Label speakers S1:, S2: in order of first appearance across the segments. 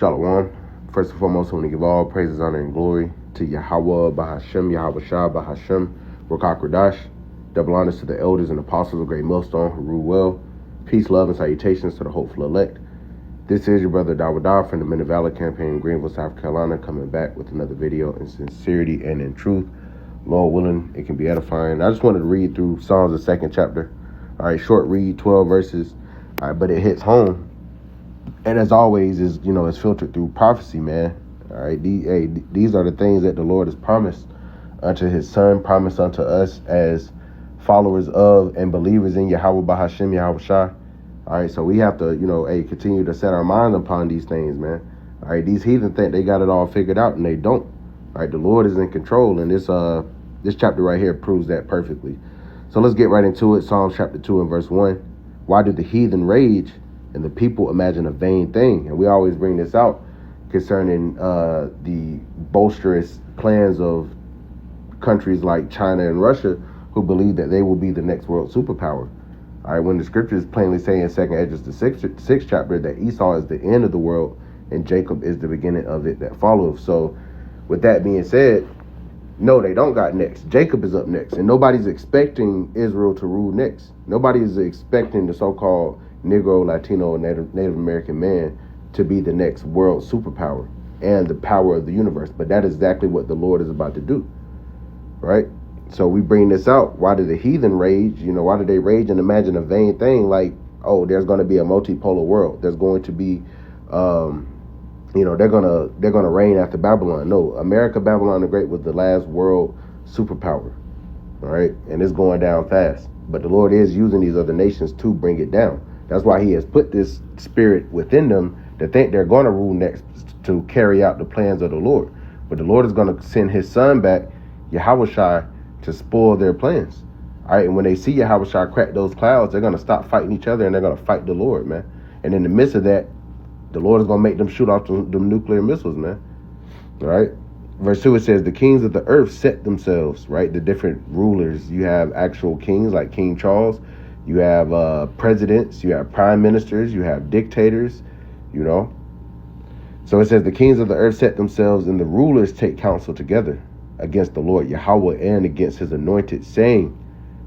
S1: Shalom. First and foremost, I want to give all praises, honor, and glory to Yahawah, Bahashem, YAHAWASHI, Bahashem, Rakakradash. Double honors to the elders and apostles of Great Millstone who rule well. Peace, love, and salutations to the hopeful elect. This is your brother Dawadah from the Men of Valor campaign in Greenville, South Carolina, coming back with another video in sincerity and in truth. Lord willing, it can be edifying. I just wanted to read through Psalms, the second chapter. All right, short read, 12 verses. All right, but it hits home. And as always, is it's filtered through prophecy, man. All right, these are the things that the Lord has promised unto His Son, promised unto us as followers of and believers in Yahawah, Bahashem, YAHAWASHI. All right, so we have to, continue to set our minds upon these things, man. All right, these heathen think they got it all figured out, and they don't. All right, the Lord is in control, and this chapter right here proves that perfectly. So let's get right into it. Psalms chapter 2 and verse 1. Why do the heathen rage and the people imagine a vain thing? And we always bring this out concerning the boisterous plans of countries like China and Russia who believe that they will be the next world superpower. All right, when the scriptures plainly say in 2 Esdras, the sixth chapter, that Esau is the end of the world and Jacob is the beginning of it that followeth. So with that being said, no, they don't got next. Jacob is up next, and nobody's expecting Israel to rule next. Nobody is expecting the so-called Negro, Latino, and Native American man to be the next world superpower and the power of the universe. But that is exactly what the Lord is about to do, right? So we bring this out. Why do the heathen rage? Why do they rage and imagine a vain thing like, oh, there's going to be a multipolar world. There's going to be, they're gonna reign after Babylon. No, America, Babylon the Great was the last world superpower, all right? And it's going down fast. But the Lord is using these other nations to bring it down. That's why He has put this spirit within them to think they're going to rule next to carry out the plans of the Lord. But the Lord is going to send His Son back, Yahawashi, to spoil their plans. All right, and when they see Yahawashi crack those clouds, they're going to stop fighting each other and they're going to fight the Lord, man. And in the midst of that, the Lord is going to make them shoot off them nuclear missiles, man. All right. Verse 2, it says, the kings of the earth set themselves, right? The different rulers. You have actual kings like King Charles. You have presidents. You have prime ministers. You have dictators, So it says, the kings of the earth set themselves and the rulers take counsel together against the Lord Yahawah and against His anointed, saying.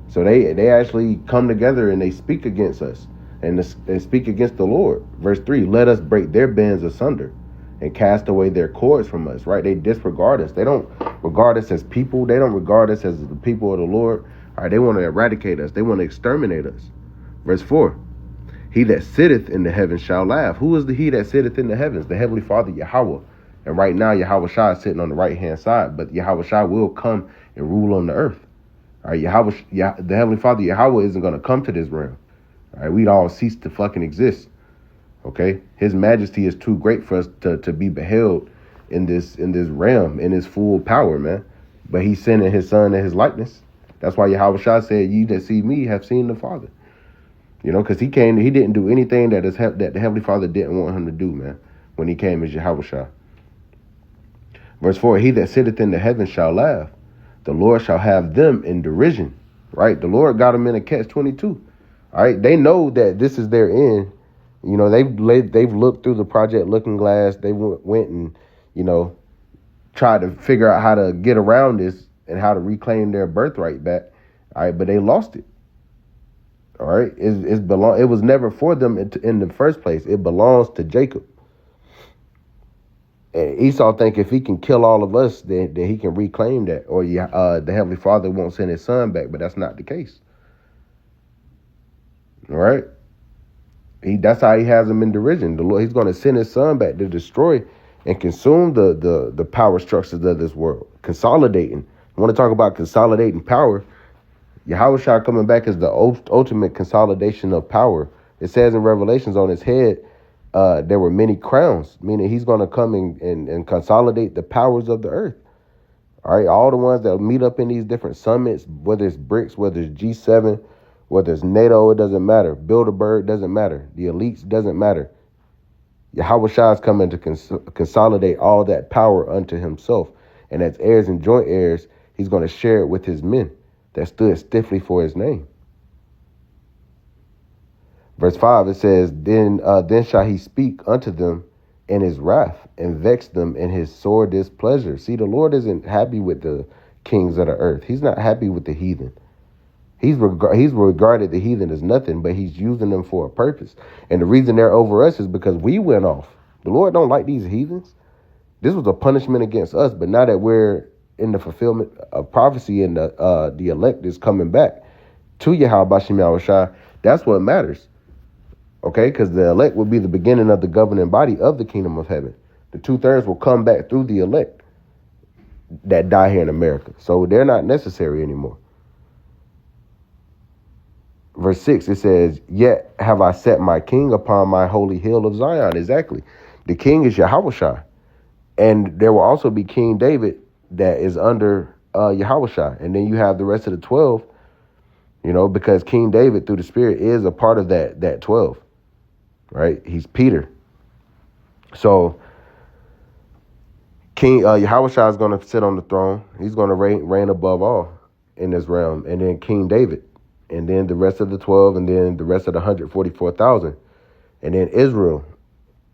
S1: So they actually come together and they speak against us. And speak against the Lord. Verse 3, let us break their bands asunder and cast away their cords from us, right? They disregard us. They don't regard us as people. They don't regard us as the people of the Lord. All right, they want to eradicate us. They want to exterminate us. Verse 4, he that sitteth in the heavens shall laugh. Who is the he that sitteth in the heavens? The Heavenly Father, Yahawah. And right now, Yahawashi is sitting on the right-hand side, but Yahawashi will come and rule on the earth. All right, the Heavenly Father, Yahawah, isn't going to come to this realm. All right, we'd all cease to fucking exist. Okay, His majesty is too great for us to be beheld in this realm, in His full power, man. But He's sending His Son in His likeness. That's why Yahawashi said, "Ye that see me have seen the Father." Because He didn't do anything that the Heavenly Father didn't want Him to do, man. When He came as Yahawashi. Verse 4: he that sitteth in the heavens shall laugh. The Lord shall have them in derision. Right, the Lord got them in a catch-22. All right, they know that this is their end. They've looked through the Project Looking Glass. They went and, tried to figure out how to get around this and how to reclaim their birthright back. All right, but they lost it. All right, it was never for them in the first place. It belongs to Jacob. And Esau think if he can kill all of us, then he can reclaim that. Or the Heavenly Father won't send His Son back, but that's not the case. All right. That's how He has them in derision. The Lord, He's going to send His Son back to destroy and consume the power structures of this world. Consolidating. I want to talk about consolidating power. Yahawashi coming back is the ultimate consolidation of power. It says in Revelations on His head, there were many crowns, meaning He's going to come and consolidate the powers of the earth. All right. All the ones that meet up in these different summits, whether it's BRICS, whether it's G7, whether it's NATO, it doesn't matter. Bilderberg, doesn't matter. The elites, doesn't matter. Yahawashi is coming to consolidate all that power unto Himself. And as heirs and joint heirs, He's going to share it with His men that stood stiffly for His name. Verse 5, it says, Then shall He speak unto them in his wrath and vex them in his sore displeasure. See, the Lord isn't happy with the kings of the earth. He's not happy with the heathen. He's regarded the heathen as nothing, but he's using them for a purpose. And the reason they're over us is because we went off. The Lord don't like these heathens. This was a punishment against us, but now that we're in the fulfillment of prophecy and the elect is coming back to YAHAWASHI, that's what matters. Okay, because the elect will be the beginning of the governing body of the kingdom of heaven. The 2/3 will come back through the elect that die here in America. So they're not necessary anymore. Verse 6, it says, yet have I set my king upon my holy hill of Zion. Exactly. The king is YAHAWASHI. And there will also be King David that is under YAHAWASHI. And then you have the rest of the 12, because King David through the Spirit is a part of that 12. Right? He's Peter. So King YAHAWASHI is going to sit on the throne. He's going to reign above all in this realm. And then King David. And then the rest of the 12. And then the rest of the 144,000. And then Israel.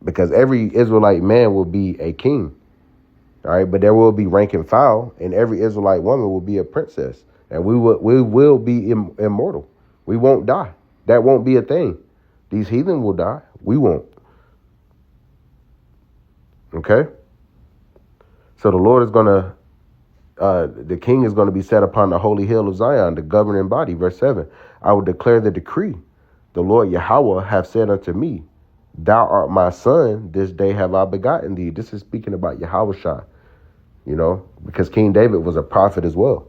S1: Because every Israelite man will be a king. All right. But there will be rank and file. And every Israelite woman will be a princess. And we will be immortal. We won't die. That won't be a thing. These heathen will die. We won't. Okay? So the Lord is going to, the king is going to be set upon the holy hill of Zion, the governing body. Verse 7, I will declare the decree. The Lord Yahweh hath said unto me, thou art my son, this day have I begotten thee. This is speaking about YAHAWASHI, because King David was a prophet as well.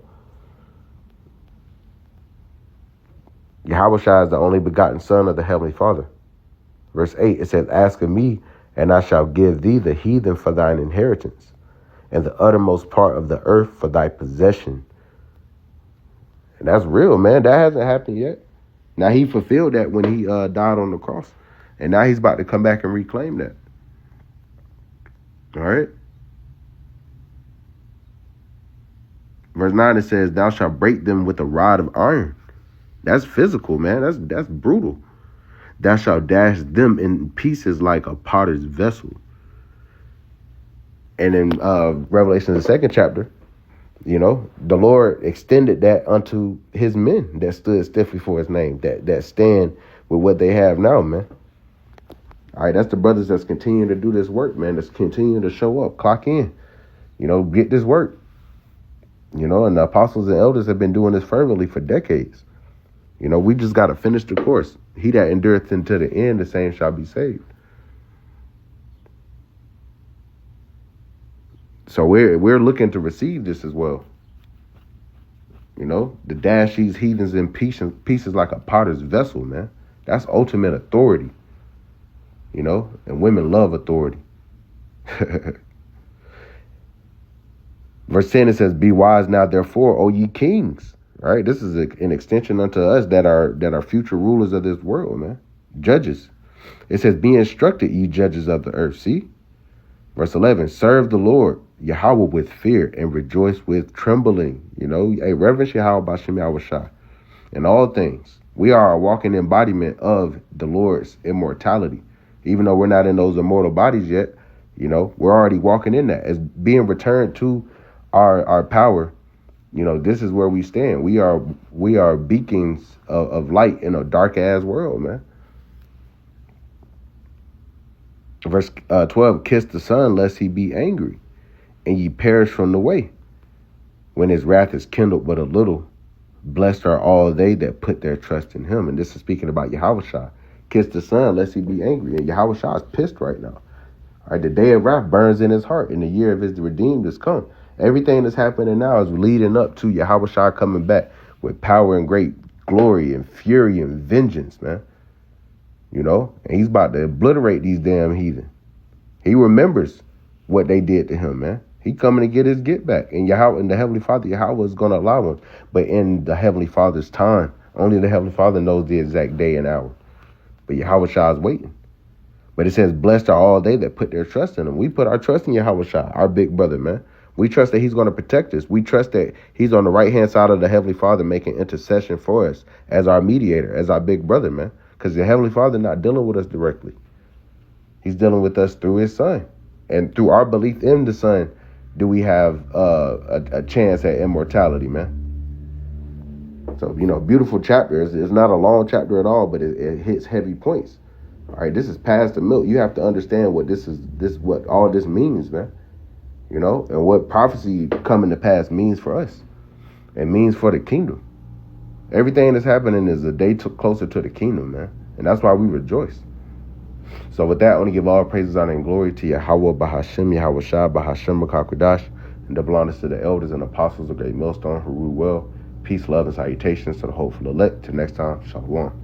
S1: YAHAWASHI is the only begotten son of the Heavenly Father. Verse 8, it says, ask of me, and I shall give thee the heathen for thine inheritance, and the uttermost part of the earth for thy possession. And that's real, man. That hasn't happened yet. Now, he fulfilled that when he died on the cross. And now he's about to come back and reclaim that. All right. Verse 9, it says, thou shalt break them with a rod of iron. That's physical, man. That's brutal. Thou shalt dash them in pieces like a potter's vessel. And in Revelation, the 2nd chapter, the Lord extended that unto his men that stood stiffly for his name, that stand with what they have now, man. All right, that's the brothers that's continuing to do this work, man. That's continuing to show up, clock in, get this work. And the apostles and elders have been doing this fervently for decades. We just got to finish the course. He that endureth unto the end, the same shall be saved. So we're looking to receive this as well. To dash these heathens in pieces like a potter's vessel, man. That's ultimate authority. And women love authority. Verse 10, it says, be wise now, therefore, O ye kings. All right, this is an extension unto us that are future rulers of this world, man. Judges. It says, be instructed, ye judges of the earth. See? Verse 11, serve the Lord Yahweh with fear and rejoice with trembling. Reverence Yahweh Bashem Yahawashi in all things. We are a walking embodiment of the Lord's immortality. Even though we're not in those immortal bodies yet, we're already walking in that as being returned to our power. This is where we stand. We are beacons of light in a dark ass world, man. Verse 12, kiss the Son, lest he be angry, and ye perish from the way. When his wrath is kindled but a little, blessed are all they that put their trust in him. And this is speaking about YAHAWASHI. Kiss the Son, lest he be angry. And YAHAWASHI is pissed right now. All right, the day of wrath burns in his heart, and the year of his redeemed is come. Everything that's happening now is leading up to YAHAWASHI coming back with power and great glory and fury and vengeance, man. And he's about to obliterate these damn heathen. He remembers what they did to him, man. He coming to get his get back. And Yahweh and the Heavenly Father, Yahweh is going to allow him. But in the Heavenly Father's time, only the Heavenly Father knows the exact day and hour. But YAHAWASHI is waiting. But it says, blessed are all they that put their trust in him. We put our trust in YAHAWASHI, our big brother, man. We trust that he's going to protect us. We trust that he's on the right-hand side of the Heavenly Father making intercession for us as our mediator, as our big brother, man. Because the Heavenly Father not dealing with us directly. He's He's dealing with us through his son. And through our belief in the son, do we have a chance at immortality, man. So, beautiful chapter. It's not a long chapter at all, but it hits heavy points. All right, this is past the milk. You have to understand what what all this means, man. And what prophecy coming to pass means for us. It means for the kingdom. Everything that's happening is a day closer to the kingdom, man. And that's why we rejoice. So with that, I want to give all praises, honor, and glory to Yahawah, Bahashem, Yahawashai, Bahashem, Makakwadash, and double honors to the elders and apostles of Great Millstone who rule well. Peace, love, and salutations to the hopeful elect. Till next time, Shalom.